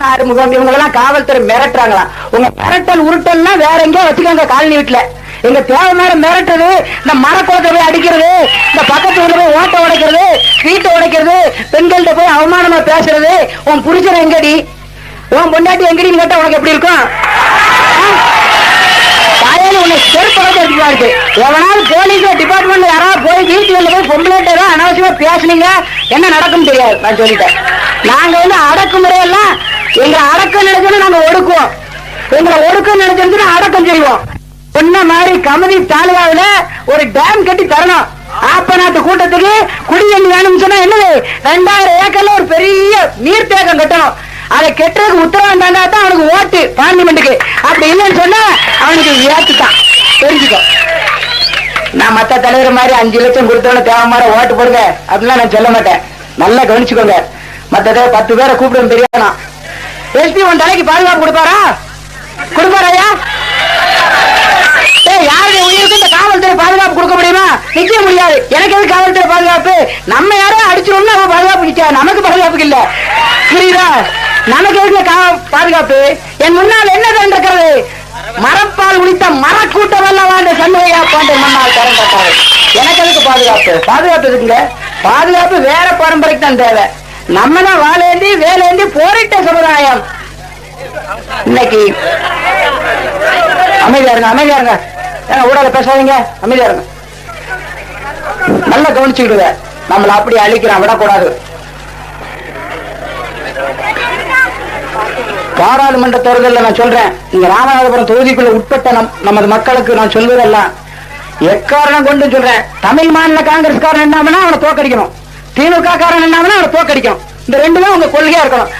ஆறுமுகம் இவங்க எல்லாம் காவல்துறை மிரட்டுறாங்களா? உங்க மிரட்டல் உருட்டல்லாம் வேற எங்கேயோ வச்சுக்காங்க. காலனி வீட்டுல எங்க தேவை மேல மிரட்டுறது, இந்த மரக்குளத்தை போய் அடிக்கிறது, இந்த பக்கத்து ஊர்ல போய் ஓட்ட உடைக்கிறது, வீட்டை உடைக்கிறது, பெண்கள்கிட்ட போய் அவமானமா பேசுறது. உன் புரிச்சன எங்கடி, உன் பொண்டாட்டி எங்கடின்னு கேட்டா உனக்கு எப்படி இருக்கும்? உன்னை செருப்பா இருக்கு. எவனாவது போலீஸ் டிபார்ட்மெண்ட்ல யாராவது போய் வீட்டுல போய் பொம்பளைட்ட அனாவசியமா பேசுனீங்க என்ன நடக்கும் தெரியாது. நான் சொல்லிட்டேன், நாங்க வந்து அடக்குமுறையெல்லாம் எங்க அடக்கம் நினைச்சோன்னு நாங்க ஒடுக்குவோம், எங்களை ஒடுக்கம் நினைச்சோன்னு அடக்கம் செய்வோம். சொன்ன மாதிரி கமதி தாலுகாவில ஒரு டேம் கட்டி தரணும். ஆப்பநாட்டு கூட்டத்துக்கு குடிநீர் வேணும்னு சொன்னா என்னது, 2000 ஏக்கர்ல ஒரு பெரிய நீர்த்தேக்கம் கட்டணும். அதை கெட்டதுக்கு உத்தரவாதம் தந்தா தான் அவனுக்கு ஓட்டு பார்லிமெண்ட்டுக்கு. அப்படி இல்லைன்னு சொன்னா அவனுக்கு ஏத்துதான். தெரிஞ்சுக்கோ, நான் மத்த தலைவர் மாதிரி 5 லட்சம் கொடுத்தவன தேவை மாதிரி ஓட்டு போடுங்க அப்படின்லாம் நான் சொல்ல மாட்டேன். நல்லா கவனிச்சுக்கோங்க. மத்த 10 பேரை கூப்பிடுன்னு தெரியாதான். எஸ்பி உன் தலைக்கு பாதுகாப்பு கொடுப்பாரா? கொடுப்பாரையா? யாருடைய உயிருக்கு இந்த காவல்துறை பாதுகாப்பு கொடுக்க முடியுமா? நிச்சயம் முடியாது. எனக்கு எது காவல்துறை பாதுகாப்பு? நம்ம யாரும் அடிச்சிருவோம்னா அவன் பாதுகாப்பு நிச்சயம், நமக்கு பாதுகாப்பு இல்ல. புரியுதா? நமக்கு எதுக்கு பாதுகாப்பு? என் முன்னால் என்ன நடக்கிறது? மரப்பால் உடித்த மரக்கூட்டம் எல்லாம் வாழ்ந்த சண்முகையா போன்ற மன்னால் தரப்பட்டாரு. எனக்கு எதுக்கு பாதுகாப்பு? பாதுகாப்பு இருக்குங்க. பாதுகாப்பு வேற பரம்பரைக்கு தான் தேவை. நம்ம தான் வாழேந்தி வேலேந்தி போரிட்ட சமுதாயம். இன்னைக்கு அமைதியா இருங்க, அமைதியா இருங்க, ஊடக பேசாதீங்க, அமைதியா இருங்க. நல்லா கவனிச்சுக்கிடுங்க. நம்மள அப்படி அழிக்கிறான், விடக்கூடாது. பாராளுமன்ற தேர்தலில் நான் சொல்றேன், இங்க ராமநாதபுரம் தொகுதிக்குள்ள உட்பட்ட நமது மக்களுக்கு நான் சொல்வதெல்லாம் எக்காரணம் கொண்டு சொல்றேன். தமிழ் மாநில காங்கிரஸ் காரன் என்னாமனா அவனை தோக்கடிக்கணும், திமுக காரன் என்னாமனா அவனை தோக்கடிக்கணும். இந்த ரெண்டுமே உங்க கொள்கையா இருக்கணும்.